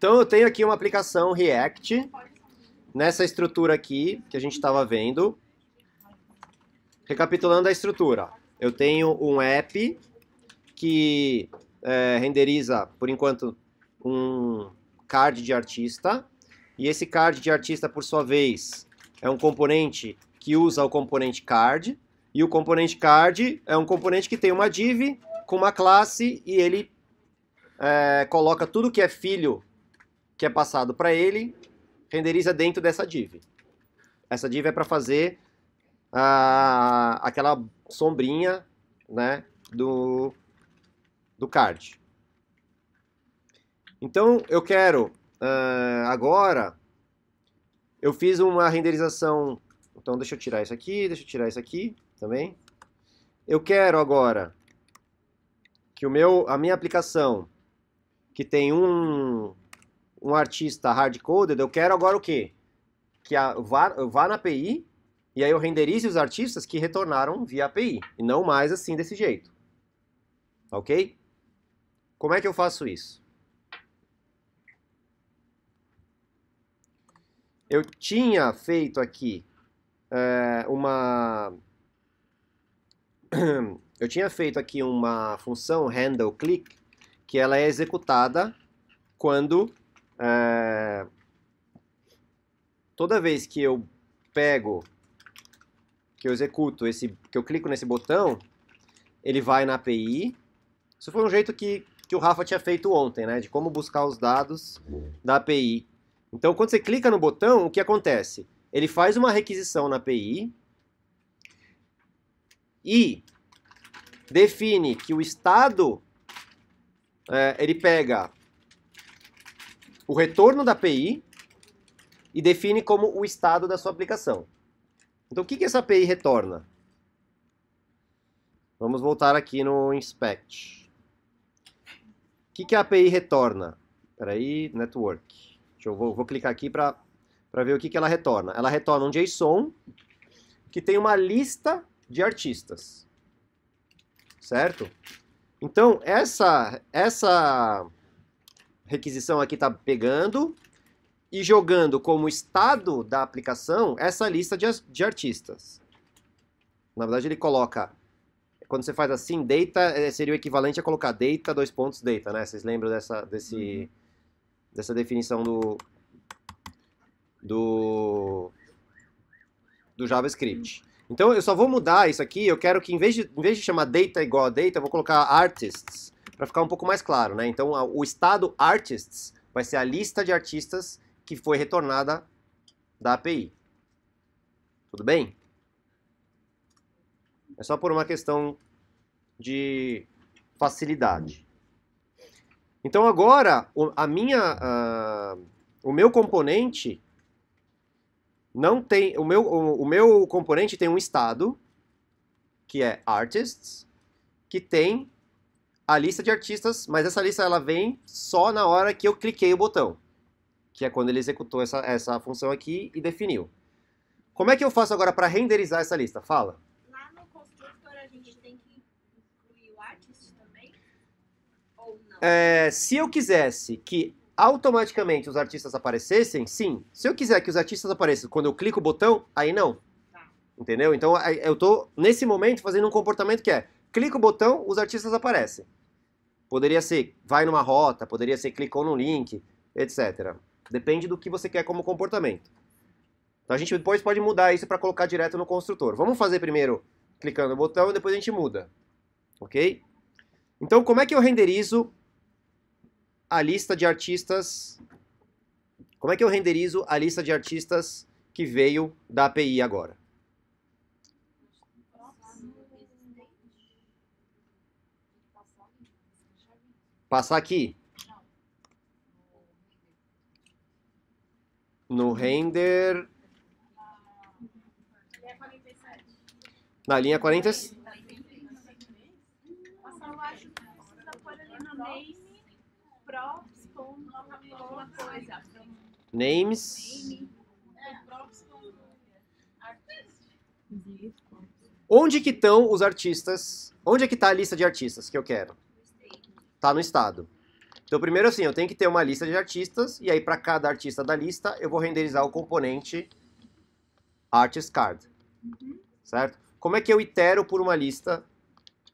Então eu tenho aqui uma aplicação React, nessa estrutura aqui que a gente estava vendo. Recapitulando a estrutura, eu tenho um app que renderiza, por enquanto, um card de artista, e esse card de artista, por sua vez, é um componente que usa o componente card, e o componente card é um componente que tem uma div com uma classe, e ele coloca tudo que é filho que é passado para ele, renderiza dentro dessa div. Essa div é para fazer aquela sombrinha, né, do card. Então, eu quero, agora, eu fiz uma renderização, então deixa eu tirar isso aqui também. Eu quero agora que a minha aplicação, que tem um artista hard-coded, eu quero agora o quê? Que eu vá na API, e aí eu renderize os artistas que retornaram via API, e não mais assim desse jeito. Ok? Como é que eu faço isso? Eu tinha feito aqui uma função handleClick, que ela é executada quando toda vez que eu executo que eu clico nesse botão, ele vai na API. Isso foi um jeito que o Rafa tinha feito ontem, né? De como buscar os dados da API. Então, quando você clica no botão, o que acontece? Ele faz uma requisição na API e define que o estado, ele pega o retorno da API e define como o estado da sua aplicação. Então, o que essa API retorna? Vamos voltar aqui no inspect. O que a API retorna? Espera aí, network. Vou clicar aqui para ver o que ela retorna. Ela retorna um JSON que tem uma lista de artistas. Certo? Então, essa requisição aqui está pegando e jogando como estado da aplicação essa lista de artistas. Na verdade, ele coloca, quando você faz assim, data seria o equivalente a colocar data, data, né? Vocês lembram dessa definição do JavaScript. Então, eu só vou mudar isso aqui, eu quero que, em vez de chamar data igual a data, eu vou colocar artists, para ficar um pouco mais claro, né? Então, o estado artists vai ser a lista de artistas que foi retornada da API. Tudo bem? É só por uma questão de facilidade. Então agora, o meu componente não tem... O meu componente tem um estado, que é artists, que tem a lista de artistas, mas essa lista ela vem só na hora que eu cliquei o botão, que é quando ele executou essa função aqui e definiu. Como é que eu faço agora para renderizar essa lista? Fala. Lá no construtor a gente tem que incluir o artist também? Ou não? Se eu quisesse que automaticamente os artistas aparecessem, sim. Se eu quiser que os artistas apareçam quando eu clico o botão, aí não. Tá. Entendeu? Então eu estou, nesse momento, fazendo um comportamento que é, clica o botão, os artistas aparecem. Poderia ser, vai numa rota, poderia ser, clicou no link, etc. Depende do que você quer como comportamento. Então a gente depois pode mudar isso para colocar direto no construtor. Vamos fazer primeiro clicando no botão e depois a gente muda. Ok? Então como é que eu renderizo a lista de artistas? Como é que eu renderizo a lista de artistas que veio da API agora? Passar aqui. No render... Na linha 47. Eu acho que precisa pôr ali no name, props, com alguma coisa. Names. Props com artist. Onde que estão os artistas? Onde é que está a lista de artistas que eu quero? Está no estado. Então, primeiro assim, eu tenho que ter uma lista de artistas, e aí para cada artista da lista, eu vou renderizar o componente Artist Card, certo? Como é que eu itero por uma lista?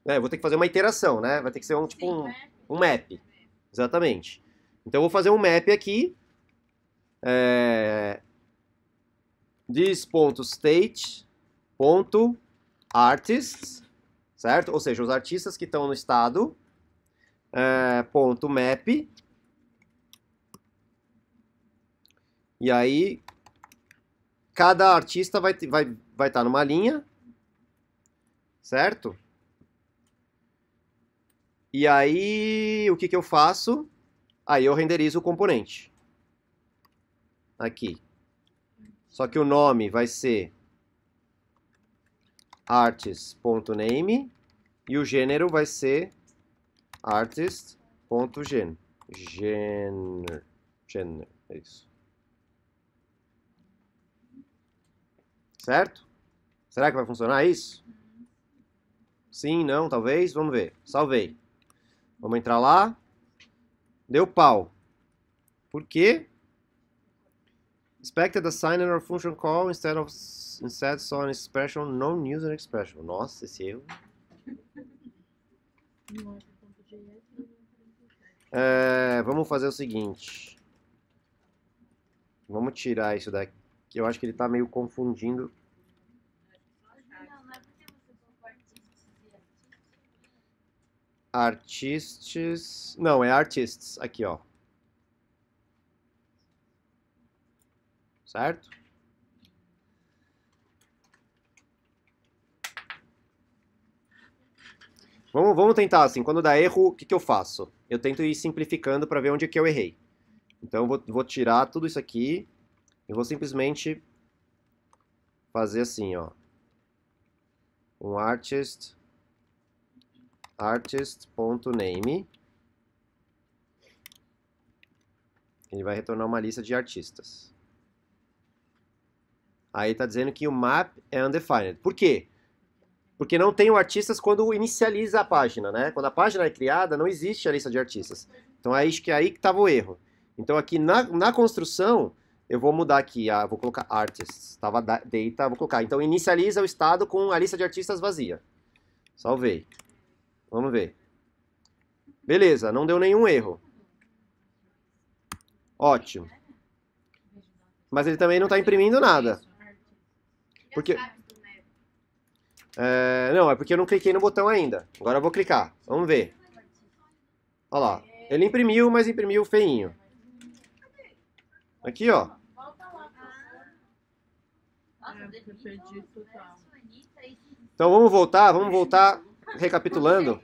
Eu vou ter que fazer uma iteração, né? Vai ter que ser um map. Exatamente. Então, eu vou fazer um map aqui, this.state.artists, certo? Ou seja, os artistas que estão no estado, ponto map, e aí cada artista vai estar numa linha, certo? E aí, o que que eu faço? Aí eu renderizo o componente. Aqui. Só que o nome vai ser artist.name e o gênero vai ser artist.gen. Gênero, é isso. Certo? Será que vai funcionar isso? Sim, não, talvez? Vamos ver. Salvei. Vamos entrar lá. Deu pau. Por quê? Expected assigner or function call instead saw an expression non-user expression. Nossa, esse erro. Vamos fazer o seguinte. Vamos tirar isso daqui. Eu acho que ele está meio confundindo. Artists. Não, é artists. Aqui, ó. Certo? Vamos tentar assim. Quando dá erro, o que que eu faço? Eu tento ir simplificando para ver onde é que eu errei. Então eu vou tirar tudo isso aqui. Eu vou simplesmente fazer assim, ó. Um artist.name. Ele vai retornar uma lista de artistas. Aí tá dizendo que o map é undefined. Por quê? Porque não tem o artistas quando inicializa a página, né? Quando a página é criada, não existe a lista de artistas. Então acho que é aí que estava o erro. Então aqui na construção, eu vou mudar aqui, vou colocar artists. Estava data, vou colocar. Então inicializa o estado com a lista de artistas vazia. Salvei. Vamos ver. Beleza, não deu nenhum erro. Ótimo. Mas ele também não está imprimindo nada. Porque... não, é porque eu não cliquei no botão ainda. Agora eu vou clicar. Vamos ver. Olha lá. Ele imprimiu, mas imprimiu feinho. Aqui, ó. Então vamos voltar recapitulando.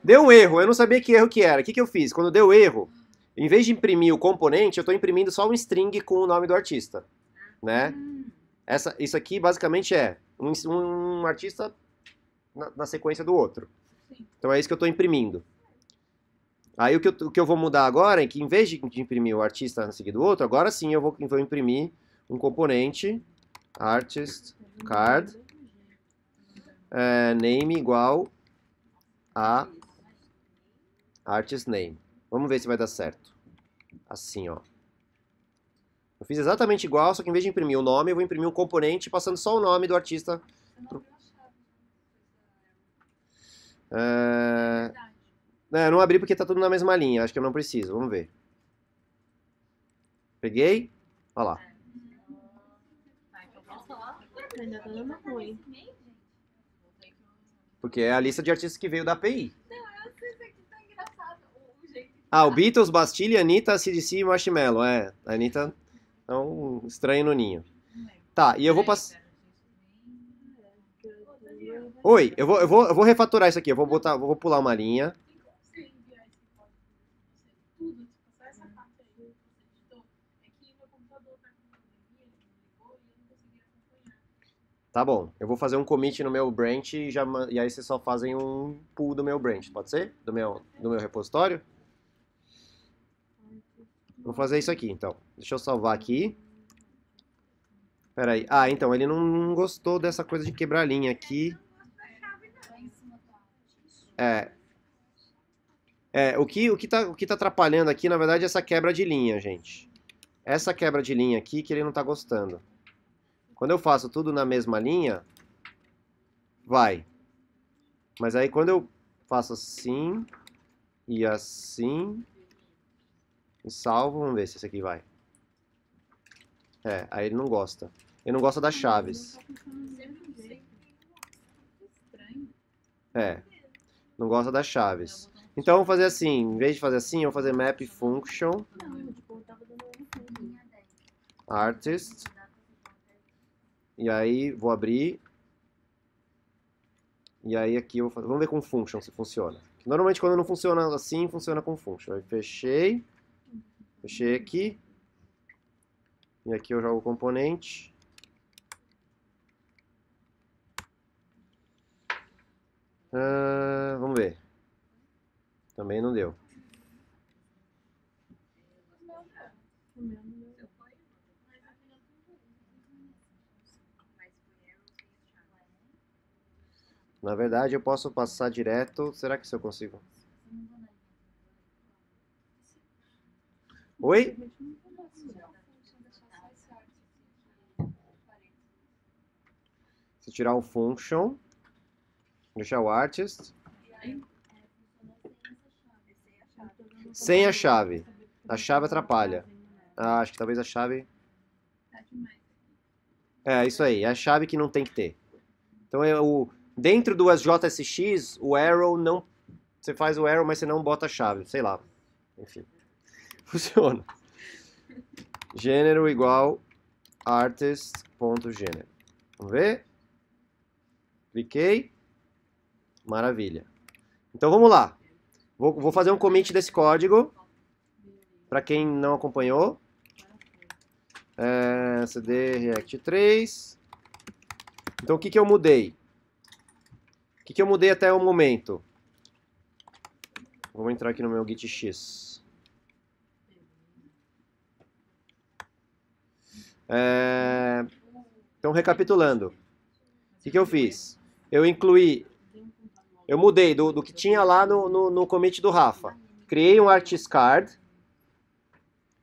Deu um erro, eu não sabia que erro que era. O que que eu fiz? Quando deu erro, em vez de imprimir o componente, eu estou imprimindo só um string com o nome do artista, né? Isso aqui basicamente é um artista na sequência do outro. Então é isso que eu estou imprimindo. Aí o que eu vou mudar agora é que em vez de imprimir o artista na seguida do outro, agora sim eu vou imprimir um componente artist card name igual a artist name. Vamos ver se vai dar certo. Assim, ó. Eu fiz exatamente igual, só que em vez de imprimir o nome, eu vou imprimir um componente passando só o nome do artista. Não abri porque tá tudo na mesma linha. Acho que eu não preciso. Vamos ver. Peguei. Olha lá. Ainda tá dando ruim. Porque é a lista de artistas que veio da API. Não, eu sei isso aqui tá engraçado. O jeito que O Beatles, Bastille, Anitta, AC/DC e Marshmello. A Anitta é um estranho no ninho. Tá, e eu vou passar... Oi, eu vou refatorar isso aqui. Eu vou pular uma linha. você enviar esse código tudo, só essa parte aí que você editou, é que meu computador tá com probleminha, ele me ligou e eu não consegui acompanhar. Tá bom, eu vou fazer um commit no meu branch e aí vocês só fazem um pull do meu branch, pode ser? Do meu repositório? Vou fazer isso aqui, então. Deixa eu salvar aqui. Pera aí. Então, ele não gostou dessa coisa de quebrar a linha aqui. O que tá atrapalhando aqui, na verdade, é essa quebra de linha, gente. Essa quebra de linha aqui que ele não tá gostando. Quando eu faço tudo na mesma linha, vai. Mas aí quando eu faço assim e assim e salvo, vamos ver se esse aqui vai. Aí ele não gosta. Ele não gosta das chaves. Não gosta das chaves. Então vamos fazer assim, em vez de fazer assim, eu vou fazer map function artist. E aí vou abrir. E aí aqui eu vou fazer, vamos ver com function se funciona. Normalmente quando não funciona assim, funciona com function. Aí fechei aqui. E aqui eu jogo o componente. Vamos ver. Também não deu. Na verdade, eu posso passar direto. Será que isso eu consigo? Oi? Se tirar o function, deixar o artist. Sem a chave. A chave atrapalha. Acho que talvez a chave... isso aí. É a chave que não tem que ter. Então, dentro do JSX, o arrow não... Você faz o arrow, mas você não bota a chave. Sei lá. Enfim. Funciona. Gênero igual artist.gênero. Vamos ver? Cliquei. Maravilha. Então, vamos lá. Vou fazer um commit desse código. Para quem não acompanhou. CD React 3. Então, o que eu mudei? O que eu mudei até o momento? Vou entrar aqui no meu GitX. Então, recapitulando. O que eu fiz? Eu mudei do que tinha lá no commit do Rafa. Criei um artist card.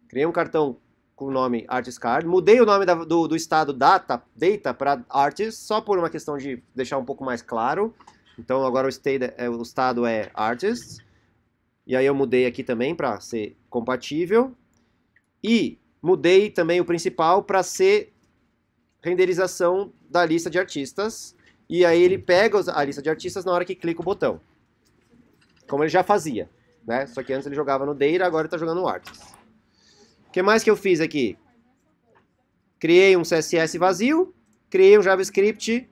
Criei um cartão com o nome artist card. Mudei o nome do estado data para artist, só por uma questão de deixar um pouco mais claro. Então agora o estado é artist. E aí eu mudei aqui também para ser compatível. E mudei também o principal para ser renderização da lista de artistas. E aí ele pega a lista de artistas na hora que clica o botão. Como ele já fazia, né? Só que antes ele jogava no data, agora ele está jogando no artist. O que mais que eu fiz aqui? Criei um CSS vazio, criei um JavaScript.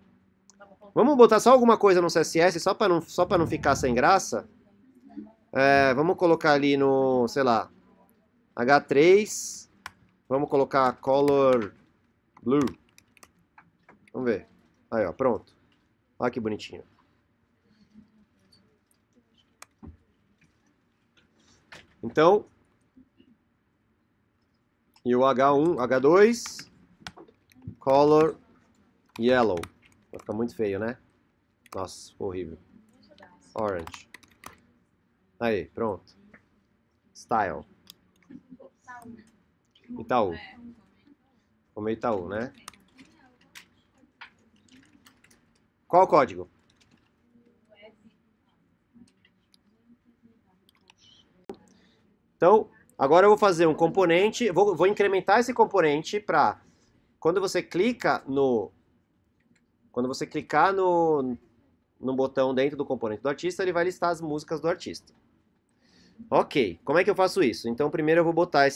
Vamos botar só alguma coisa no CSS, só para não ficar sem graça. Vamos colocar ali no, sei lá, H3. Vamos colocar color blue. Vamos ver. Aí, ó, pronto. Olha que bonitinho. Então, e o H1, H2, color yellow. Vai ficar muito feio, né? Nossa, horrível. Orange. Aí, pronto. Style. Itaú. Como Itaú, né? Qual o código? Então, agora eu vou fazer um componente, vou incrementar esse componente para quando você clicar no botão dentro do componente do artista, ele vai listar as músicas do artista. Ok, como é que eu faço isso? Então, primeiro eu vou botar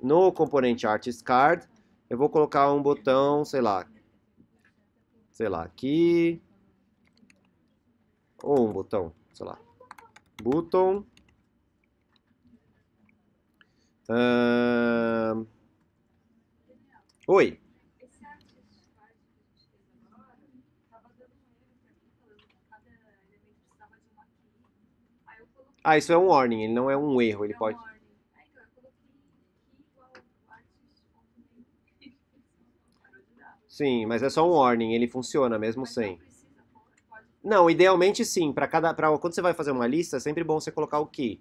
no componente artist card, eu vou colocar um botão, sei lá, aqui, ou um botão, sei lá, button. Oi. Esse artist card que a gente fez agora, tava dando um erro pra mim, falando que cada elemento precisava de uma key. Aí eu coloquei. Isso é um warning, ele não é um erro, ele pode... Warning. Aí então, eu coloquei key igual artist.name. Parou de dar. Sim, mas é só um warning, ele funciona mesmo Mas sem. não precisa pôr, pode. Não, idealmente sim, quando você vai fazer uma lista, é sempre bom você colocar o key.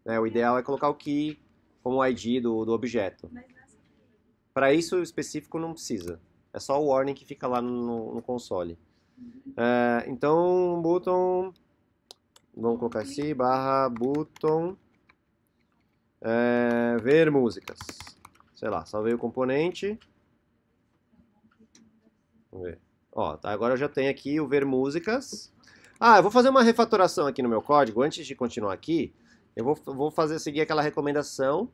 né? O ideal é colocar o key como o ID do objeto. Mas nessa Para isso específico não precisa. É só o warning que fica lá no console. Então, button, vamos colocar assim, barra button, ver músicas. Sei lá, salvei o componente. Vamos ver. Ó, tá, agora eu já tenho aqui o ver músicas. Ah, eu vou fazer uma refatoração aqui no meu código. Antes de continuar aqui, eu vou seguir aquela recomendação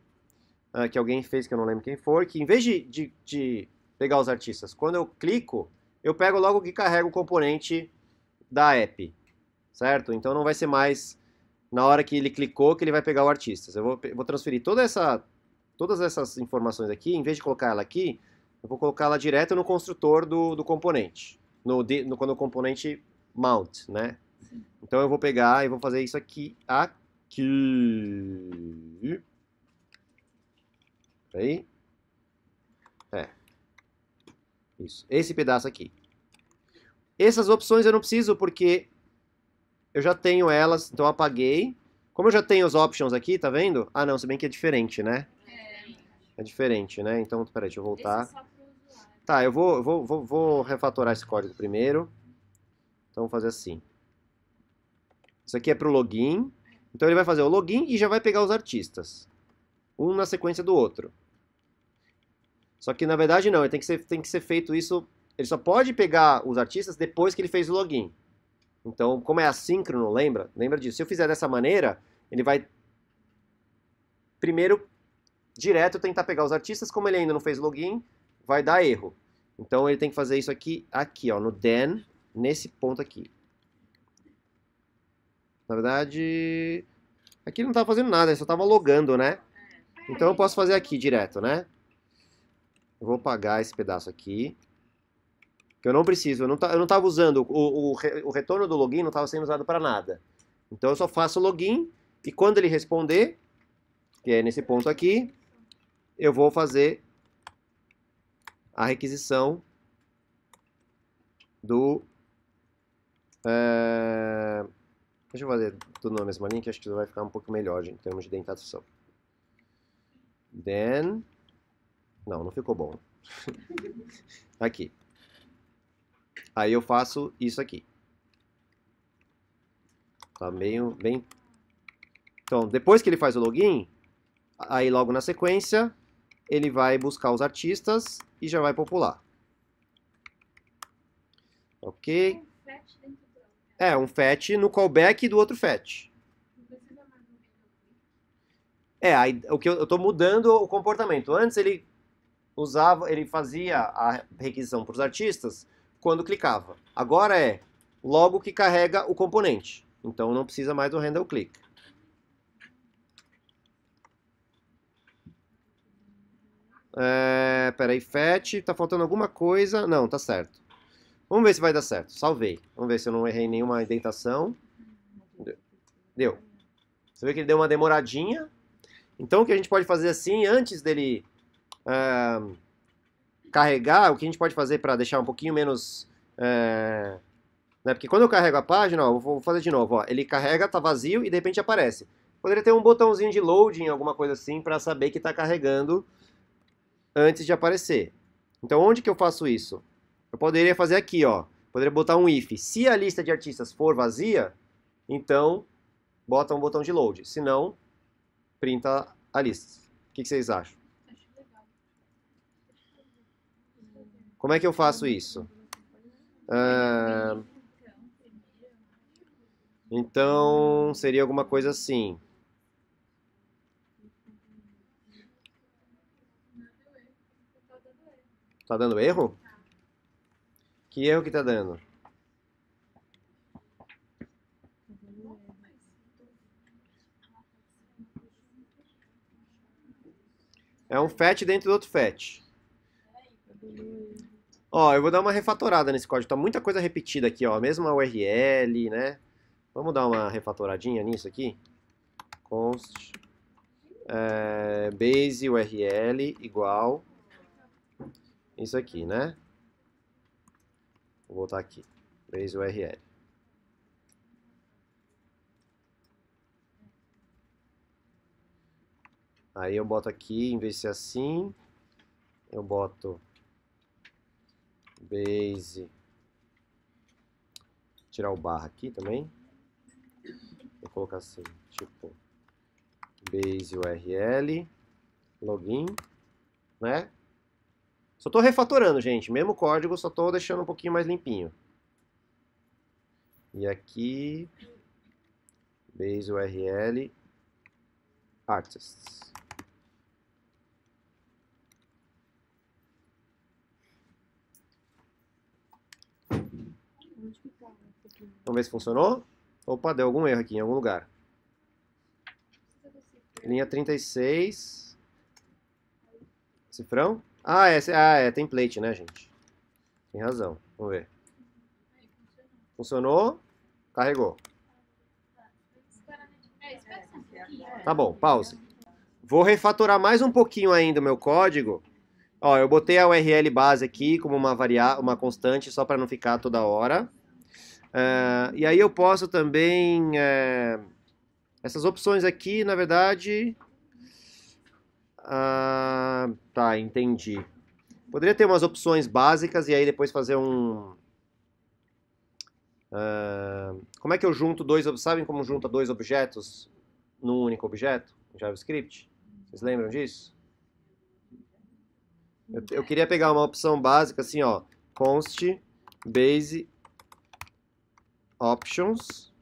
que alguém fez, que eu não lembro quem for, que em vez de pegar os artistas, quando eu clico, eu pego logo que carrega o componente da app, certo? Então não vai ser mais na hora que ele clicou que ele vai pegar o artistas. Eu vou transferir todas essas informações aqui, em vez de colocar ela aqui, eu vou colocar ela direto no construtor do componente, quando o componente mount, né? Então eu vou pegar e vou fazer isso aqui. Aí. Isso. Esse pedaço aqui. Essas opções eu não preciso porque eu já tenho elas, então eu apaguei. Como eu já tenho os options aqui, tá vendo? Ah, não, se bem que é diferente, né? É diferente, né? Então, peraí, deixa eu voltar. Esse é só pro usuário. Tá, eu vou refatorar esse código primeiro. Então, vou fazer assim. Isso aqui é pro login. Então, ele vai fazer o login e já vai pegar os artistas. Um na sequência do outro. Só que, na verdade, não. Tem que ser feito isso... Ele só pode pegar os artistas depois que ele fez o login. Então, como é assíncrono, lembra? Lembra disso. Se eu fizer dessa maneira, ele vai primeiro direto tentar pegar os artistas. Como ele ainda não fez login, vai dar erro. Então, ele tem que fazer isso aqui, ó, no then, nesse ponto aqui. Na verdade, aqui ele não estava fazendo nada, ele só estava logando, né? Então, eu posso fazer aqui direto, né? Eu vou apagar esse pedaço aqui. Que eu não preciso, eu não estava usando, o retorno do login não estava sendo usado para nada. Então eu só faço o login e quando ele responder, que é nesse ponto aqui, eu vou fazer a requisição do... deixa eu fazer tudo na mesma linha, que acho que vai ficar um pouco melhor em termos de indentação. Then... Não ficou bom. Aqui. Aí eu faço isso aqui. Tá bem... Então, depois que ele faz o login, aí logo na sequência, ele vai buscar os artistas e já vai popular. Ok? Fetch dentro do... É, um fetch no callback do outro fetch. Não precisa mais do handle click. Aí, o que eu tô mudando o comportamento. Antes ele fazia a requisição para os artistas quando clicava. Agora é logo que carrega o componente. Então não precisa mais do handle click. Peraí, fetch, tá faltando alguma coisa? Não, tá certo. Vamos ver se vai dar certo. Salvei. Vamos ver se eu não errei nenhuma indentação. Deu. Você vê que ele deu uma demoradinha. Então o que a gente pode fazer assim, antes dele carregar, o que a gente pode fazer para deixar um pouquinho menos... né? Porque quando eu carrego a página, ó, vou fazer de novo. Ó, ele carrega, tá vazio e de repente aparece. Poderia ter um botãozinho de loading, alguma coisa assim, para saber que está carregando antes de aparecer. Então onde que eu faço isso? Eu poderia fazer aqui, ó. Poderia botar um if. Se a lista de artistas for vazia, então bota um botão de load. Se não, printa a lista. O que vocês acham? Acho legal. Como é que eu faço isso? Então, seria alguma coisa assim. Tá dando erro? Que erro que tá dando? É um fetch dentro do outro fetch. Ó, eu vou dar uma refatorada nesse código. Tá muita coisa repetida aqui, ó. Mesma URL, né? Vamos dar uma refatoradinha nisso aqui. Const base URL igual isso aqui, né? Vou voltar aqui. Base URL. Aí eu boto aqui, em vez de ser assim, eu boto base, tirar o barra aqui também. Vou colocar assim, tipo, base URL, login, né? Só tô refatorando, gente. Mesmo código, só tô deixando um pouquinho mais limpinho. E aqui, base URL, artists. Onde que tá? Vamos ver se funcionou. Opa, deu algum erro aqui em algum lugar. Linha 36. Cifrão? Ah, é template, né, gente? Tem razão. Vamos ver. Funcionou. Carregou. Tá bom, pause. Vou refatorar mais um pouquinho ainda o meu código. Ó, eu botei a URL base aqui como uma constante, só para não ficar toda hora. E aí eu posso também... essas opções aqui, na verdade... tá, entendi. Poderia ter umas opções básicas e aí depois fazer um... como é que eu junto dois... Sabem como junta dois objetos num único objeto? Em JavaScript? Vocês lembram disso? Eu queria pegar uma opção básica assim, ó. Const base options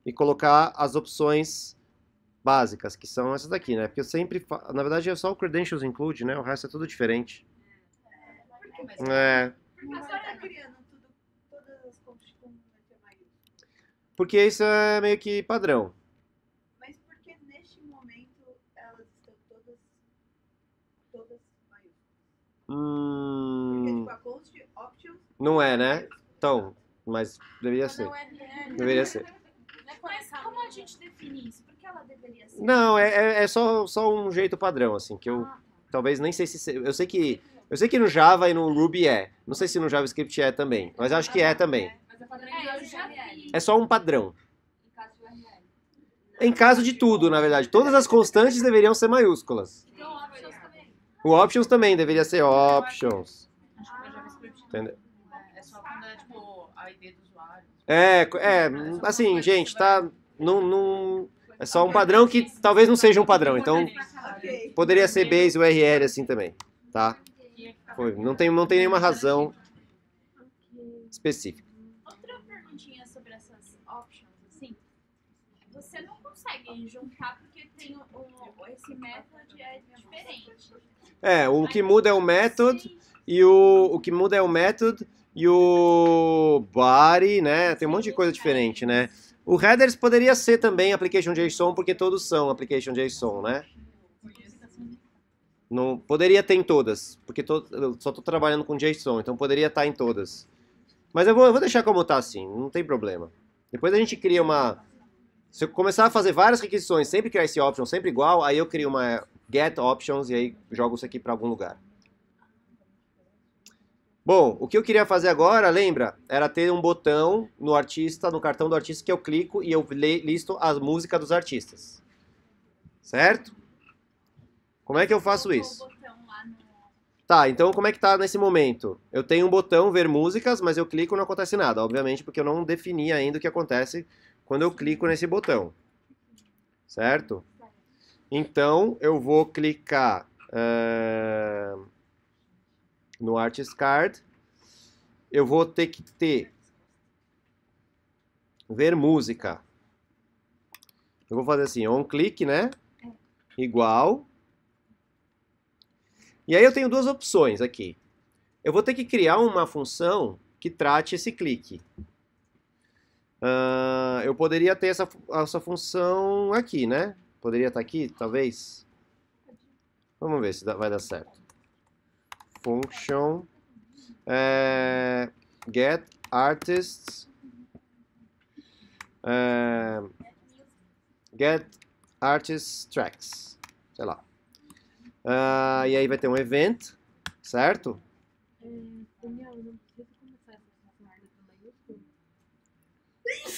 e colocar as opções básicas, que são essas daqui, né? Porque eu sempre... Na verdade é só o credentials include, né? O resto é tudo diferente. Mas tá criando tudo, todas as contas com letra maiúscula. Porque isso é meio que padrão. Mas porque neste momento elas estão todas maiúsculas. Porque tipo, a const options Não é, né? Então, mas deveria ser. Deveria ser. Mas como a gente define isso? Por que ela deveria ser? Não, é só um jeito padrão, assim, que eu talvez nem sei se... Eu sei que no Java e no Ruby é. Não sei se no JavaScript é também, mas acho que é também. Eu já vi. É só um padrão. Em caso de tudo, na verdade. Todas as constantes deveriam ser maiúsculas. Então, options também. O options também deveria ser options. Acho que no JavaScript Entendeu? é só quando é tipo a ID do usuário. Assim, gente, tá... é só um padrão que talvez não seja um padrão. Então, poderia ser base URL assim também, tá? Não tem nenhuma razão específica. Outra perguntinha sobre essas options, assim. Você não consegue juntar porque tem esse método é diferente. O que muda é o method e o que muda é o method e o body, né? Tem um monte de coisa diferente, né? O headers poderia ser também application.json porque todos são application.json, né? Não, poderia ter em todas, porque eu só estou trabalhando com JSON, então poderia estar em todas. Mas eu vou deixar como está assim, não tem problema. Depois a gente cria uma... Se eu começar a fazer várias requisições, sempre criar esse option, sempre igual, aí eu crio uma get options e aí jogo isso aqui para algum lugar. Bom, o que eu queria fazer agora, lembra? Era ter um botão no artista, no cartão do artista que eu clico e eu listo a música dos artistas. Certo? Como é que eu faço isso? Tá, então como é que tá nesse momento? Eu tenho um botão ver músicas, mas eu clico e não acontece nada, obviamente, porque eu não defini ainda o que acontece quando eu clico nesse botão. Certo? Então, eu vou clicar no Artist Card. Eu vou ter que ter ver música. Eu vou fazer assim, on-click, né? Igual. E aí eu tenho duas opções aqui. Eu vou ter que criar uma função que trate esse clique. Eu poderia ter essa função aqui, né? Poderia estar aqui, talvez? Vamos ver se vai dar certo. Function get artists get artist tracks. Sei lá. E aí vai ter um event, certo? Daniel, eu não preciso começar essa função com letra maiúscula?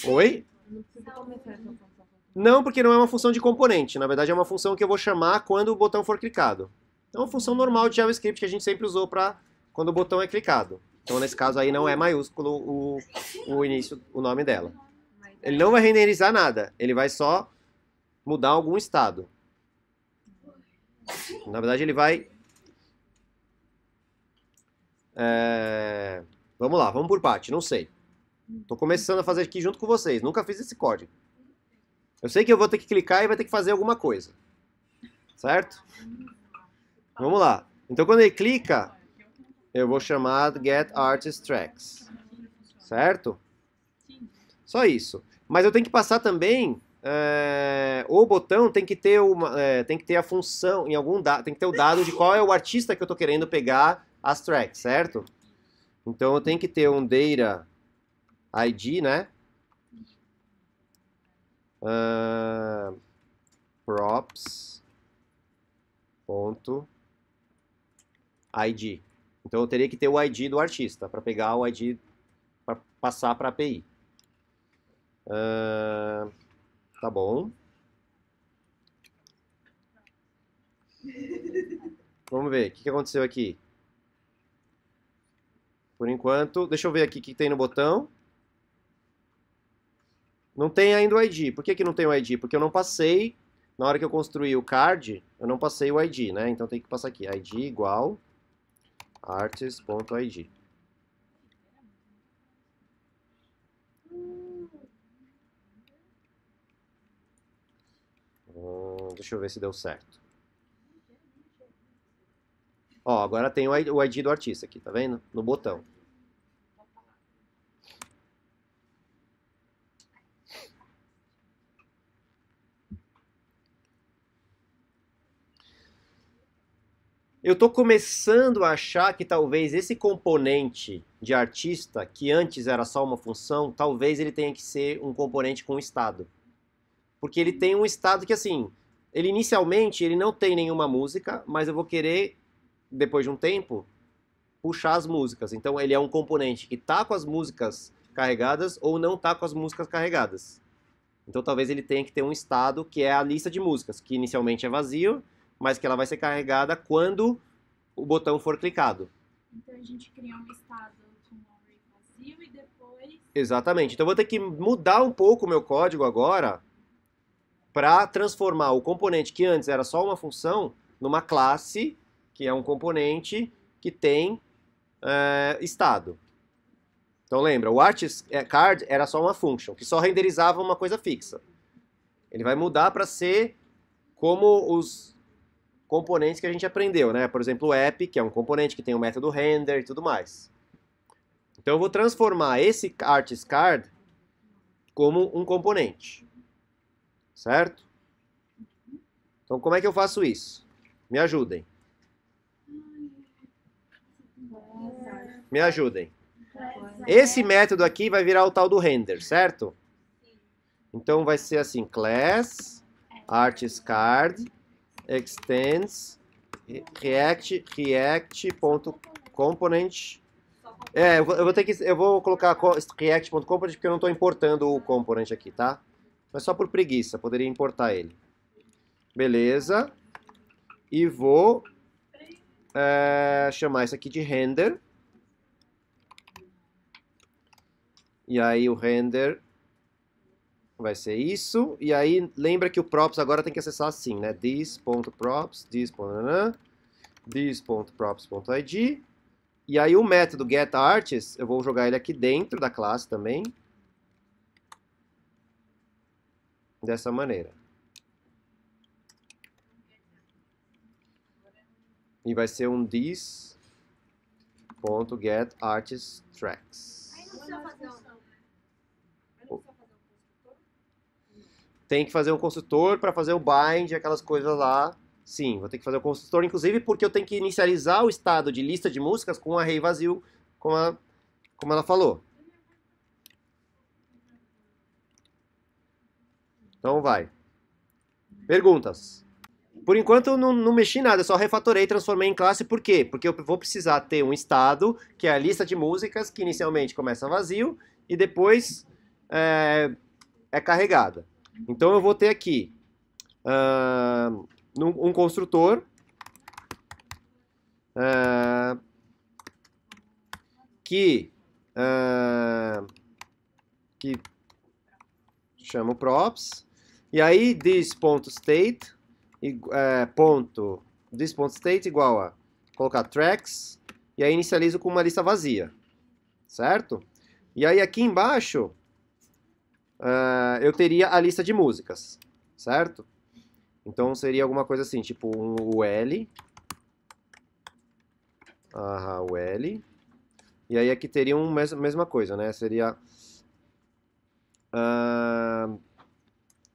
Oi? Eu não preciso começar essa função com Não, porque não é uma função de componente. Na verdade, é uma função que eu vou chamar quando o botão for clicado. É uma função normal de JavaScript que a gente sempre usou para quando o botão é clicado. Então, nesse caso aí, não é maiúsculo o início, o nome dela. Ele não vai renderizar nada. Ele vai só mudar algum estado. Na verdade, ele vai... Vamos lá, vamos por parte. Não sei. Estou começando a fazer aqui junto com vocês. Nunca fiz esse código. Eu sei que eu vou ter que clicar e vai ter que fazer alguma coisa. Certo? Vamos lá. Então, quando ele clica, eu vou chamar getArtistTracks. Certo? Só isso. Mas eu tenho que passar também... o botão tem que ter tem que ter a função, tem que ter o dado de qual é o artista que eu estou querendo pegar as tracks, certo? Então eu tenho que ter um data ID, né? Props.id. Então eu teria que ter o ID do artista para pegar o ID para passar para a API. Tá bom. Vamos ver, o que aconteceu aqui? Por enquanto, deixa eu ver aqui o que tem no botão. Não tem ainda o ID. Por que não tem o ID? Porque eu não passei, na hora que eu construí o card, eu não passei o ID, né? Então tem que passar aqui, ID igual artist.id. Deixa eu ver se deu certo. Ó, agora tem o ID do artista aqui, tá vendo? No botão. Eu tô começando a achar que talvez esse componente de artista, que antes era só uma função, talvez ele tenha que ser um componente com estado. Porque ele tem um estado que, assim, ele inicialmente ele não tem nenhuma música, mas eu vou querer, depois de um tempo, puxar as músicas. Então ele é um componente que está com as músicas carregadas ou não está com as músicas carregadas. Então talvez ele tenha que ter um estado que é a lista de músicas, que inicialmente é vazio, mas que ela vai ser carregada quando o botão for clicado. Então a gente cria um estado tomorrow vazio e depois... Exatamente. Então eu vou ter que mudar um pouco o meu código agora para transformar o componente que antes era só uma função numa classe, que é um componente que tem estado. Então lembra, o ArtistCard era só uma function, que só renderizava uma coisa fixa. Ele vai mudar para ser como os componentes que a gente aprendeu, né? Por exemplo, o app, que é um componente que tem o método render e tudo mais. Então eu vou transformar esse ArtistCard como um componente. Certo? Então como é que eu faço isso? Me ajudem. Me ajudem. Esse método aqui vai virar o tal do render, certo? Então vai ser assim, class ArtistCard extends react.component. Eu vou colocar react.component porque eu não estou importando o component aqui, tá? Mas só por preguiça, poderia importar ele. Beleza. E vou chamar isso aqui de render. E aí o render vai ser isso. E aí lembra que o props agora tem que acessar assim, né? This.props, this.props.id. E aí o método getArtist, eu vou jogar ele aqui dentro da classe também. Dessa maneira. E vai ser um this.getArtistTracks. Tem que fazer um construtor para fazer o bind, aquelas coisas lá. Sim, vou ter que fazer o construtor, inclusive porque eu tenho que inicializar o estado de lista de músicas com um array vazio, como ela falou. Então vai. Perguntas. Por enquanto eu não mexi nada, eu só refatorei, transformei em classe. Por quê? Porque eu vou precisar ter um estado, que é a lista de músicas, que inicialmente começa vazio e depois é carregada. Então eu vou ter aqui um construtor que chama o props, e aí this.state this.state igual a colocar tracks, e aí inicializo com uma lista vazia, certo? E aí aqui embaixo eu teria a lista de músicas, certo? Então seria alguma coisa assim, tipo um UL, UL, e aí aqui teria uma mesma coisa, né? Seria...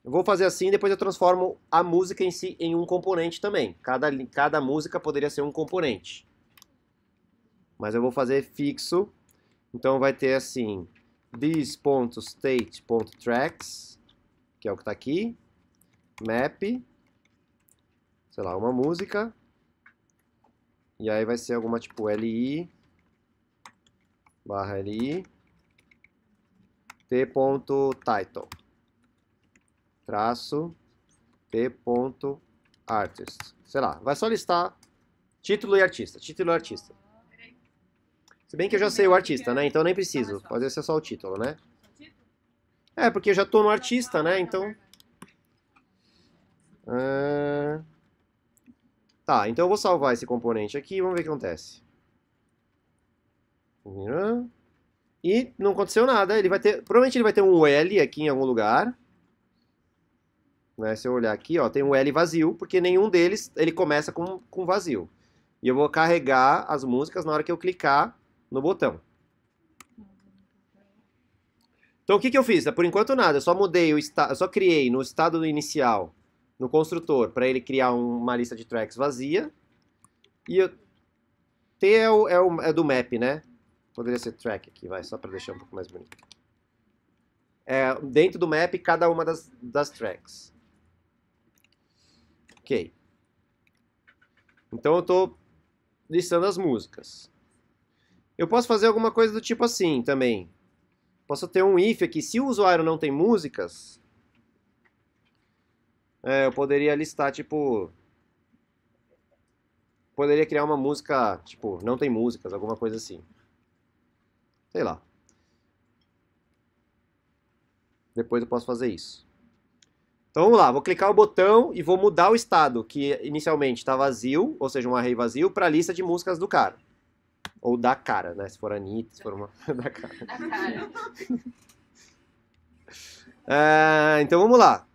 eu vou fazer assim, depois eu transformo a música em si em um componente também. Cada música poderia ser um componente. Mas eu vou fazer fixo. Então vai ter assim, this.state.tracks, que é o que está aqui, map, sei lá, uma música, e aí vai ser alguma tipo li, /li, t.title, traço, t.artist, sei lá, vai só listar título e artista, Se bem que eu já sei o artista, né? Então nem preciso. Pode ser só o título, né? É, porque eu já tô no artista, né? Então... Tá, então eu vou salvar esse componente aqui e vamos ver o que acontece. E não aconteceu nada. Ele vai ter... Provavelmente ele vai ter um L aqui em algum lugar. Né? Se eu olhar aqui, ó, tem um L vazio, porque nenhum deles ele começa com vazio. E eu vou carregar as músicas na hora que eu clicar no botão. Então o que eu fiz? Por enquanto nada, eu só mudei eu só criei no estado inicial, no construtor, para ele criar uma lista de tracks vazia. E T é do map, né? Poderia ser track aqui, vai, só para deixar um pouco mais bonito. Dentro do map, cada uma das tracks. Ok. Então eu estou listando as músicas. Eu posso fazer alguma coisa do tipo assim também. Posso ter um if aqui. Se o usuário não tem músicas, eu poderia listar, tipo... Poderia criar uma música, tipo, não tem músicas, alguma coisa assim. Sei lá. Depois eu posso fazer isso. Então vamos lá, vou clicar o botão e vou mudar o estado, que inicialmente está vazio, ou seja, um array vazio, para a lista de músicas do cara. Ou da cara, né? Se for Anitta, se for uma... da cara. Da cara. Então vamos lá.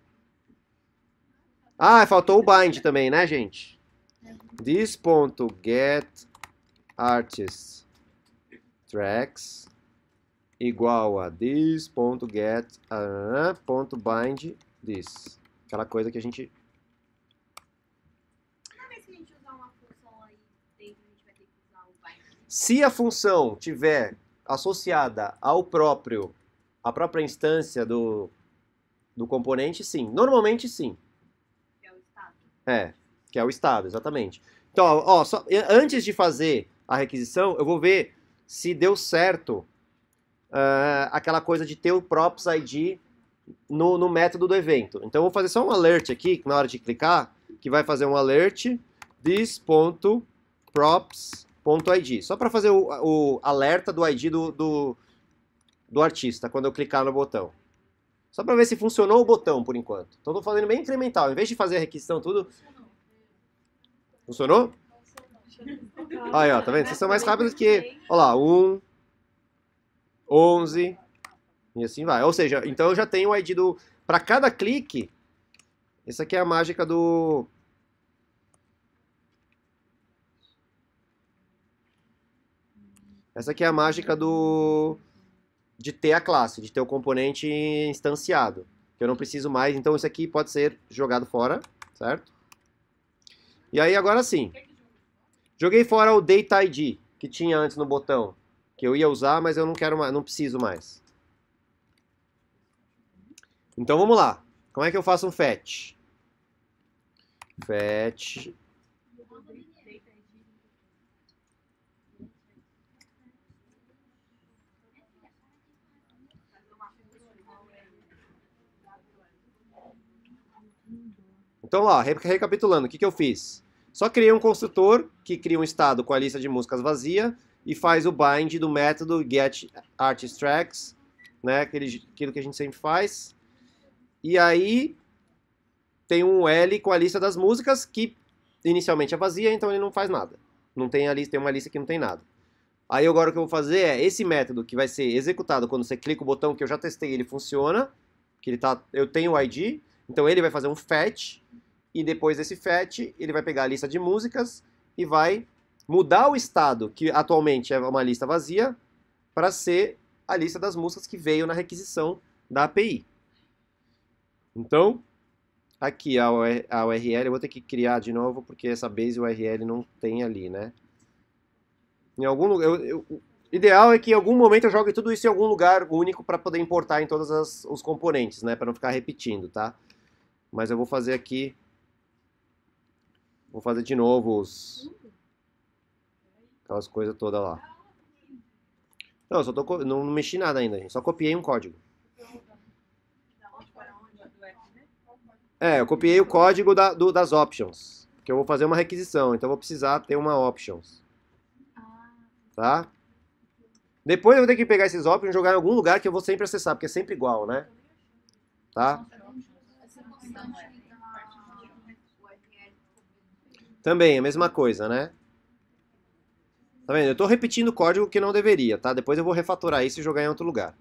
Faltou o bind também, né, gente? This.getArtistTracks igual a this.get.bindThis. Aquela coisa que a gente... Toda vez que a gente usar uma função aí dentro, a gente vai ter que usar o bind. Se a função tiver associada à própria instância do componente, sim. Normalmente, sim. Que é o estado. Que é o estado, exatamente. Então, ó, antes de fazer a requisição, eu vou ver se deu certo aquela coisa de ter o props ID no método do evento. Então, eu vou fazer só um alert aqui, na hora de clicar, que vai fazer um alert this.props.id. Só para fazer o alerta do ID do artista, quando eu clicar no botão. Só para ver se funcionou o botão, por enquanto. Então, estou fazendo bem incremental. Em vez de fazer a requisição tudo... Funcionou? Aí, ó, tá vendo? Vocês são mais rápidos que... Olha lá, 1, 11, e assim vai. Ou seja, então eu já tenho o ID do... Para cada clique, essa aqui é a mágica do... Essa aqui é a mágica de ter a classe, de ter o componente instanciado. Que eu não preciso mais, então isso aqui pode ser jogado fora, certo? E aí agora sim. Joguei fora o Data ID, que tinha antes no botão. Que eu ia usar, mas eu não quero mais, não preciso mais. Então vamos lá. Como é que eu faço um fetch? Fetch. Então lá, recapitulando, o que eu fiz? Só criei um construtor que cria um estado com a lista de músicas vazia e faz o bind do método getArtistTracks, né? Aquilo que a gente sempre faz. E aí tem um L com a lista das músicas que inicialmente é vazia, então ele não faz nada. Não tem a lista, tem uma lista que não tem nada. Aí agora o que eu vou fazer é esse método que vai ser executado quando você clica o botão que eu já testei, ele funciona, eu tenho o ID, então ele vai fazer um fetch e depois desse fetch ele vai pegar a lista de músicas e vai mudar o estado, que atualmente é uma lista vazia, para ser a lista das músicas que veio na requisição da API. Então, aqui a URL, eu vou ter que criar de novo, porque essa base URL não tem ali, né? Em algum lugar, o ideal é que em algum momento eu jogue tudo isso em algum lugar único para poder importar em todos os componentes, né? Para não ficar repetindo, tá? Mas eu vou fazer aqui, vou fazer de novo aquelas coisas todas lá. Não, eu só não mexi nada ainda, gente. Só copiei um código. Eu copiei o código das options, que eu vou fazer uma requisição, então eu vou precisar ter uma options. Tá? Depois eu vou ter que pegar esses options e jogar em algum lugar que eu vou sempre acessar, porque é sempre igual, né? Tá? Também, a mesma coisa, né? Tá vendo? Eu tô repetindo o código que não deveria, tá? Depois eu vou refatorar isso e jogar em outro lugar.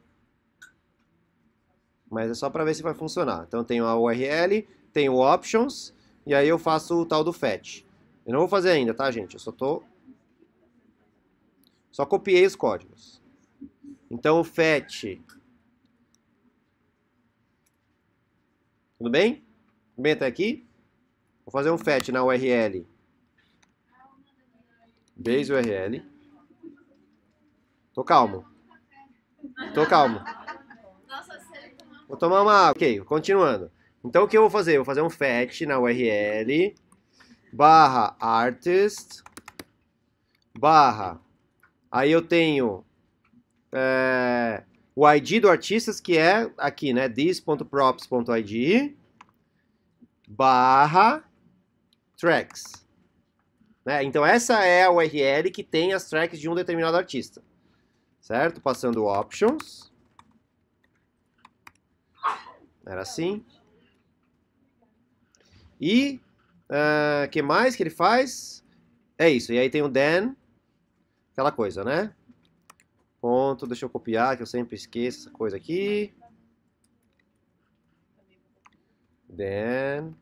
Mas é só para ver se vai funcionar. Então eu tenho a URL, tenho o options, e aí eu faço o tal do fetch. Eu não vou fazer ainda, tá, gente? Eu só copiei os códigos. Então o fetch... Tudo bem? Tudo bem até aqui? Vou fazer um fetch na URL. Base URL. Tô calmo. Vou tomar uma água. Ok, continuando. Então o que eu vou fazer? Eu vou fazer um fetch na URL barra artist barra. Aí eu tenho o ID do artista, que é aqui, né? this.props.id barra tracks. Né? Então essa é a URL que tem as tracks de um determinado artista. Certo? Passando options. Era assim. E que mais que ele faz? É isso. E aí tem o then, aquela coisa, né? Ponto, deixa eu copiar, que eu sempre esqueço essa coisa aqui. Then,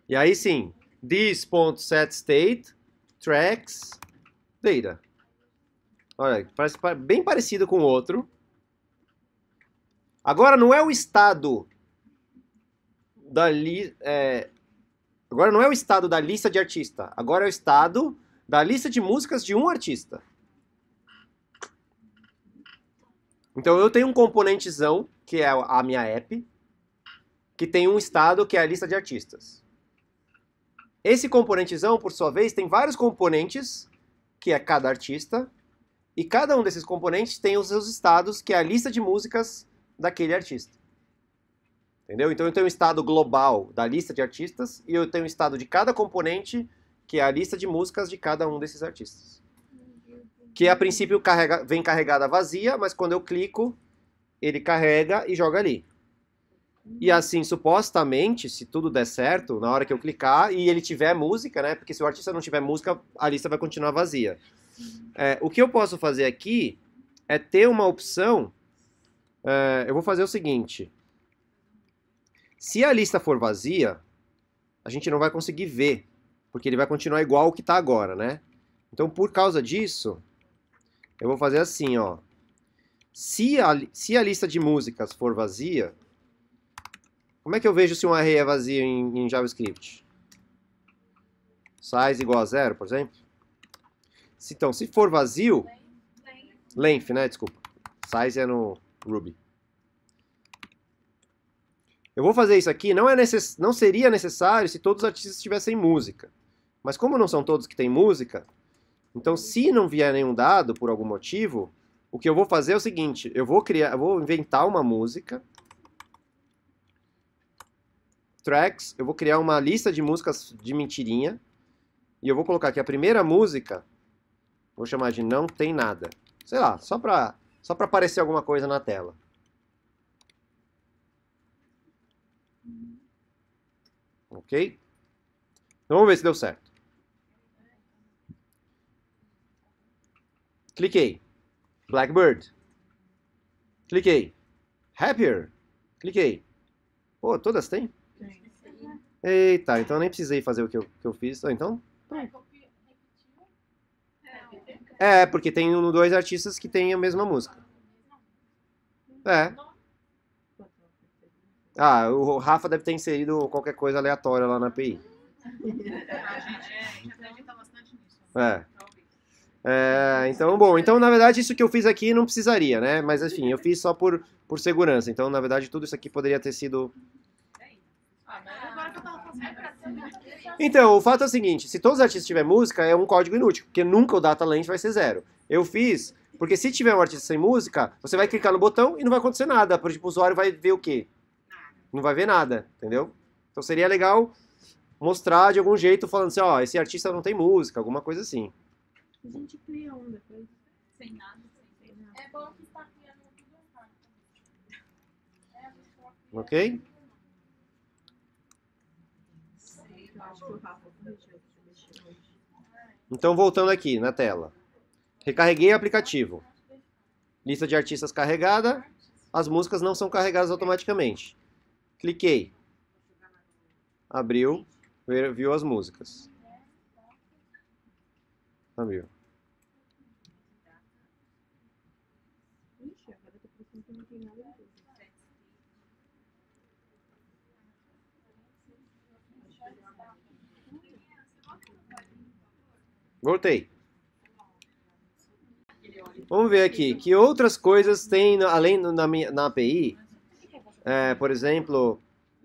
e aí sim, this.setState tracks data. Olha, parece bem parecido com o outro. Agora não é o estado agora não é o estado da lista de artista. Agora é o estado da lista de músicas de um artista. Então eu tenho um componentezão, que é a minha app, que tem um estado que é a lista de artistas. Esse componentezão, por sua vez, tem vários componentes, que é cada artista, e cada um desses componentes tem os seus estados, que é a lista de músicas daquele artista. Entendeu? Então eu tenho um estado global da lista de artistas, e eu tenho um estado de cada componente, que é a lista de músicas de cada um desses artistas. Que a princípio vem carregada vazia, mas quando eu clico, ele carrega e joga ali. E assim, supostamente, se tudo der certo, na hora que eu clicar e ele tiver música, né? Porque se o artista não tiver música, a lista vai continuar vazia. O que eu posso fazer aqui é ter uma opção. Eu vou fazer o seguinte. Se a lista for vazia, a gente não vai conseguir ver, porque ele vai continuar igual o que está agora, né? Então, por causa disso, eu vou fazer assim, ó. Se a lista de músicas for vazia, como é que eu vejo se um array é vazio em JavaScript? Size igual a 0, por exemplo? Então, se for vazio... Length, né? Desculpa. Size é no Ruby. Eu vou fazer isso aqui, não seria necessário se todos os artistas tivessem música. Mas como não são todos que têm música, então se não vier nenhum dado por algum motivo, o que eu vou fazer é o seguinte, eu vou inventar uma música Tracks, eu vou criar uma lista de músicas de mentirinha. E eu vou colocar aqui a primeira música, vou chamar de Não Tem Nada. Sei lá, só pra aparecer alguma coisa na tela. Ok? Então vamos ver se deu certo. Cliquei. Blackbird. Cliquei. Happier. Cliquei. Pô, todas têm? Eita, então eu nem precisei fazer o que eu fiz. Então, porque tem dois artistas que têm a mesma música. É. Ah, o Rafa deve ter inserido qualquer coisa aleatória lá na API. A gente acredita bastante nisso. Então, bom, então na verdade isso que eu fiz aqui não precisaria, né? Mas enfim, eu fiz só por segurança. Então, na verdade, tudo isso aqui poderia ter sido... Mas agora que eu tava fazendo. Então, o fato é o seguinte, se todos os artistas tiverem música, é um código inútil, porque nunca o data length vai ser 0. Eu fiz, porque se tiver um artista sem música, você vai clicar no botão e não vai acontecer nada, porque tipo, o usuário vai ver o quê? Não vai ver nada, entendeu? Então seria legal mostrar de algum jeito, falando assim, ó, esse artista não tem música, alguma coisa assim. A gente cria um depois. Sem nada, sem nada. É bom que está criando tudo errado. Ok? Eu acho que o Rafa corrigiu que você mexeu hoje. Então, voltando aqui na tela. Recarreguei o aplicativo. Lista de artistas carregada. As músicas não são carregadas automaticamente. Cliquei. Abriu. Viu as músicas. Abriu. Ixi, agora tá parecendo que não tem nada a ver. Voltei. Vamos ver aqui. Que outras coisas tem além na API? Por exemplo,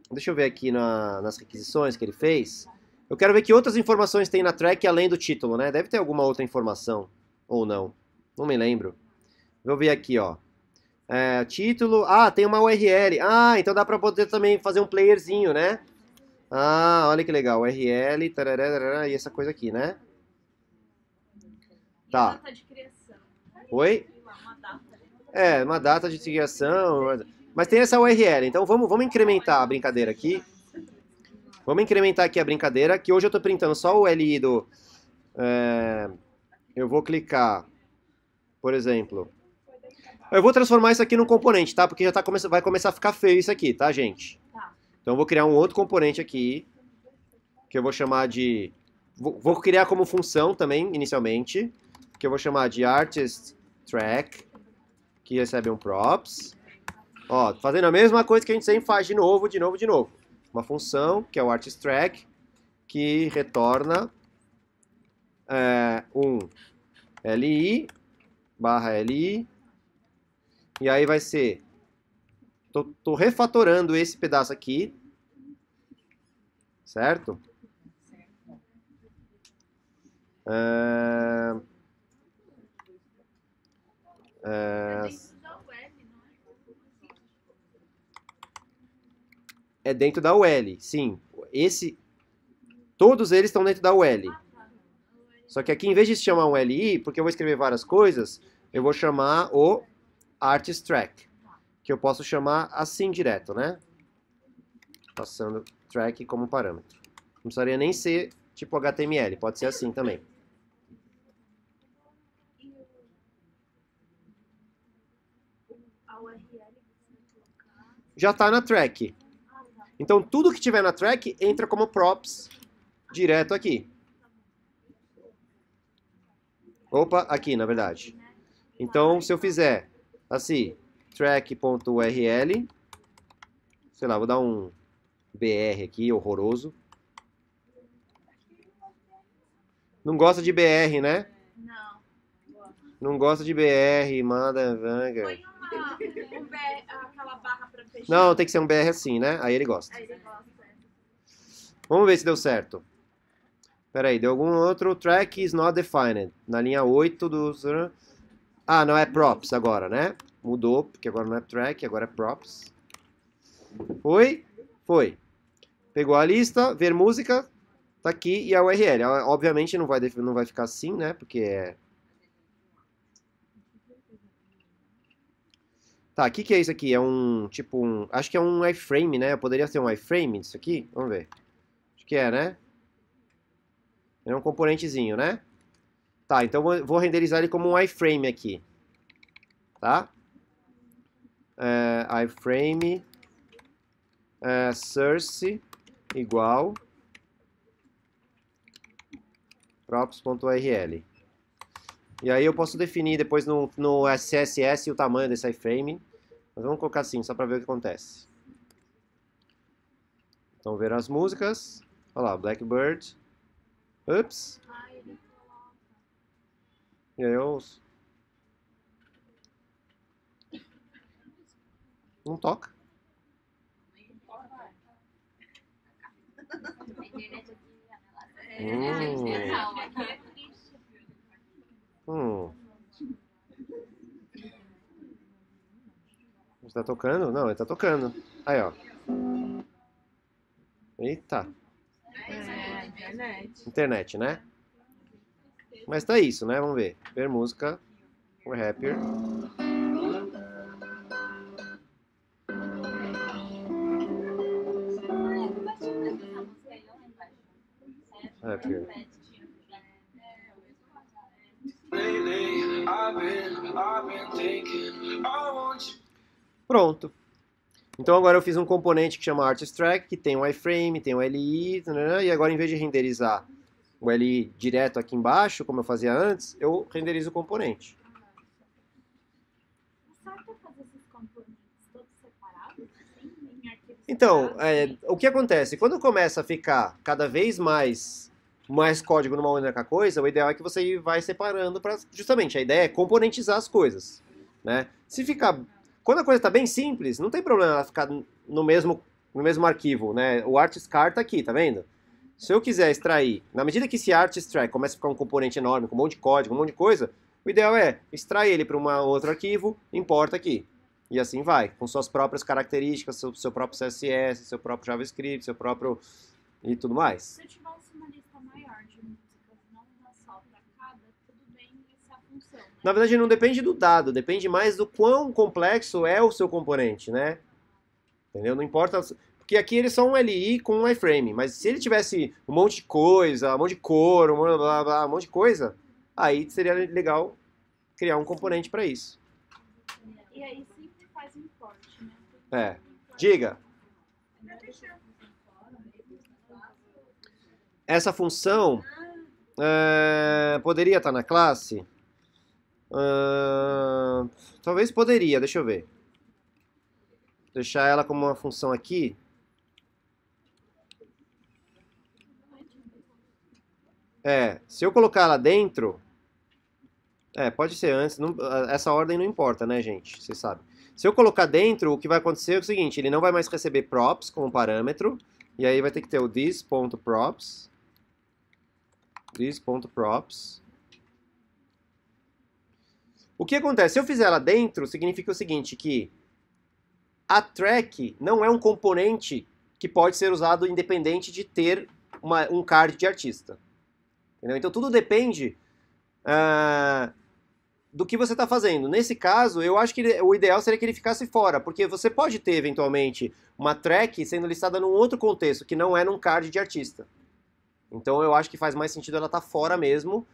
deixa eu ver aqui nas requisições que ele fez. Eu quero ver que outras informações tem na track além do título, né? Deve ter alguma outra informação. Ou não. Não me lembro. Vou ver aqui, ó. Título. Ah, tem uma URL. Ah, então dá pra poder também fazer um playerzinho, né? Ah, olha que legal. URL, tarará, tarará, e essa coisa aqui, né? Tá. Data de criação. Oi? Uma data. Uma data de criação. Mas tem essa URL. Então vamos incrementar a brincadeira aqui. Vamos incrementar aqui a brincadeira, que hoje eu estou printando só o LI do... eu vou clicar, por exemplo... Eu vou transformar isso aqui num componente, tá? Porque já vai começar a ficar feio isso aqui, tá, gente? Tá. Então eu vou criar um outro componente aqui, que eu vou chamar de... Vou criar como função também, inicialmente, que eu vou chamar de artist track, que recebe um props. Ó, fazendo a mesma coisa que a gente sempre faz de novo. Uma função, que é o artist track, que retorna um li barra li, e aí vai ser, tô refatorando esse pedaço aqui, certo? É dentro da UL, sim. Todos eles estão dentro da UL. Só que aqui, em vez de se chamar um LI, porque eu vou escrever várias coisas, eu vou chamar o artist track, que eu posso chamar assim direto, né? Passando track como parâmetro. Não precisaria nem ser tipo HTML, pode ser assim também. A URL que você vai colocar. Já está na track. Então, tudo que tiver na track entra como props direto aqui. Opa, aqui, na verdade. Então, se eu fizer assim, track.url, sei lá, vou dar um BR aqui, horroroso. Não gosta de BR, né? Não. Não gosta de BR, manda... Põe aquela barra pra fechar. Não, tem que ser um BR assim, né? Aí ele gosta. Aí ele gosta. Vamos ver se deu certo. Peraí, deu algum outro? Track is not defined. Na linha 8 dos... Ah, não é props agora, né? Mudou, porque agora não é track, agora é props. Foi? Foi. Pegou a lista, ver música, tá aqui e a URL. Obviamente não vai ficar assim, né? Porque é... Tá, o que é isso aqui? É um, tipo um... Acho que é um iframe, né? Poderia ser um iframe disso aqui? Vamos ver. Acho que é, né? É um componentezinho, né? Tá, então vou renderizar ele como um iframe aqui. Tá? Iframe source igual props.url. E aí eu posso definir depois no CSS o tamanho desse iframe. Mas vamos colocar assim, só para ver o que acontece. Então, ver as músicas. Olha lá, Blackbird. Ups. E aí eu... Não toca. Está tocando? Não, ele tá tocando. Aí, ó. Eita. Internet, né? Mas tá isso, né? Vamos ver. Ver música. We're happier. Happier. Pronto. Então agora eu fiz um componente que chama Artist Track, que tem um iframe, tem um LI, e agora em vez de renderizar o LI direto aqui embaixo, como eu fazia antes, eu renderizo o componente. Então, o que acontece? Quando começa a ficar cada vez mais código numa única coisa, o ideal é que você vai separando para... Justamente, a ideia é componentizar as coisas, né? Se ficar... Quando a coisa está bem simples, não tem problema ela ficar no mesmo arquivo, né? O artist.car está aqui, tá vendo? Se eu quiser extrair, na medida que esse artist.track começa a ficar um componente enorme, com um monte de código, um monte de coisa, o ideal é extrair ele para um outro arquivo, importa aqui. E assim vai, com suas próprias características, seu próprio CSS, seu próprio JavaScript, seu próprio... e tudo mais. Se eu tivesse uma lista maior de músicas, não uma só para cada, tudo bem, essa é a função, né? Na verdade, não depende do dado, depende mais do quão complexo é o seu componente, né? Entendeu? Não importa... Porque aqui ele é só um LI com um iframe, mas se ele tivesse um monte de coisa, um monte de cor, um monte de coisa, aí seria legal criar um componente para isso. E aí sempre faz import, né? Diga. Essa função poderia estar na classe? Talvez poderia, deixa eu ver. Deixar ela como uma função aqui. Se eu colocar ela dentro... pode ser antes. Essa ordem não importa, né, gente? Vocês sabem. Se eu colocar dentro, o que vai acontecer é o seguinte, ele não vai mais receber props como parâmetro, e aí vai ter que ter o this.props. This.props. O que acontece? Se eu fizer ela dentro, significa o seguinte, que a track não é um componente que pode ser usado independente de ter um card de artista. Entendeu? Então tudo depende do que você está fazendo. Nesse caso, eu acho que o ideal seria que ele ficasse fora, porque você pode ter, eventualmente, uma track sendo listada num outro contexto, que não é num card de artista. Então eu acho que faz mais sentido ela estar fora mesmo.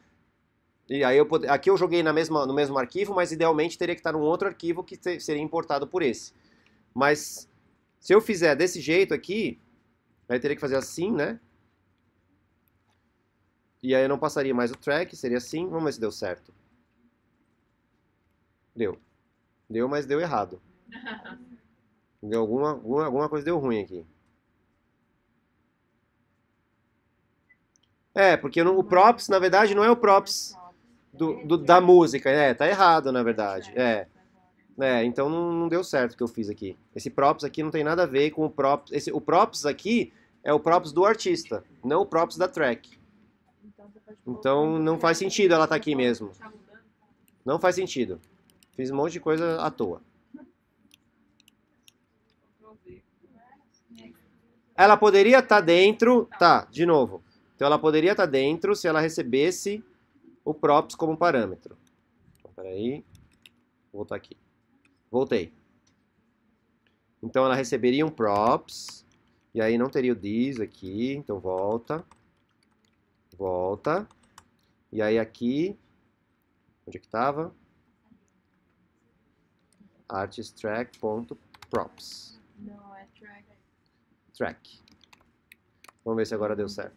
E aí aqui eu joguei no mesmo arquivo, mas idealmente teria que estar num outro arquivo que seria importado por esse. Mas se eu fizer desse jeito aqui, aí teria que fazer assim, né? E aí eu não passaria mais o track, seria assim. Vamos ver se deu certo. Deu. Deu, mas deu errado. Deu alguma coisa deu ruim aqui. Porque o props, na verdade, não é o props da música. Tá errado, na verdade. Então não deu certo o que eu fiz aqui. Esse props aqui não tem nada a ver com o props. O props aqui é o props do artista, não o props da track. Então não faz sentido ela estar aqui mesmo. Não faz sentido. Fiz um monte de coisa à toa. Ela poderia estar dentro... Tá, de novo. Então ela poderia estar dentro se ela recebesse o props como parâmetro. Então, peraí. Vou voltar aqui. Voltei. Então ela receberia um props. E aí não teria o this aqui. Então volta. Volta. E aí aqui... Onde é que estava? artisttrack.props. Não, é track. Track. Vamos ver se agora deu certo.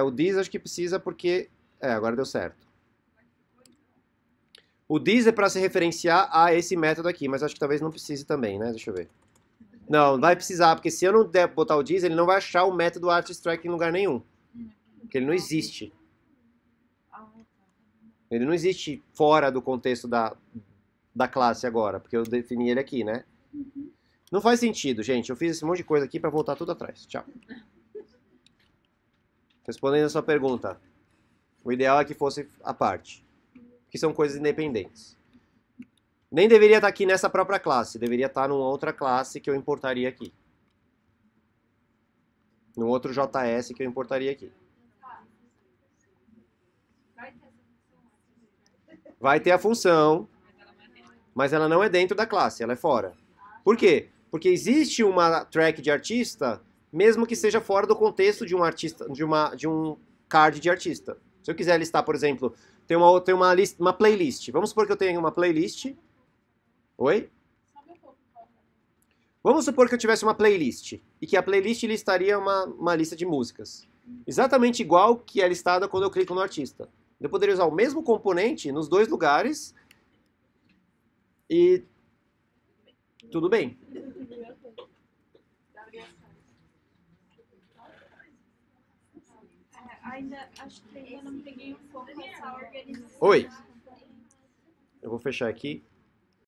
O this acho que precisa porque... agora deu certo. O this é para se referenciar a esse método aqui, mas acho que talvez não precise também, né? Deixa eu ver. Não, vai precisar, porque se eu não der botar o this, ele não vai achar o método artisttrack em lugar nenhum. Porque ele não existe. Ele não existe fora do contexto da classe agora, porque eu defini ele aqui, né? Não faz sentido, gente. Eu fiz esse monte de coisa aqui para voltar tudo atrás. Tchau. Respondendo a sua pergunta, o ideal é que fosse à parte, que são coisas independentes. Nem deveria estar aqui nessa própria classe, deveria estar numa outra classe que eu importaria aqui. Num outro JS que eu importaria aqui. Vai ter a função, mas ela não é dentro da classe, ela é fora. Por quê? Porque existe uma track de artista, mesmo que seja fora do contexto de um artista, de um card de artista. Se eu quiser listar, por exemplo, tem uma playlist. Vamos supor que eu tenha uma playlist. Oi? Vamos supor que eu tivesse uma playlist e que a playlist listaria uma lista de músicas. Exatamente igual que é listada quando eu clico no artista. Eu poderia usar o mesmo componente nos dois lugares e tudo bem. Acho que ainda não peguei um pouco essa organização. Oi. Eu vou fechar aqui.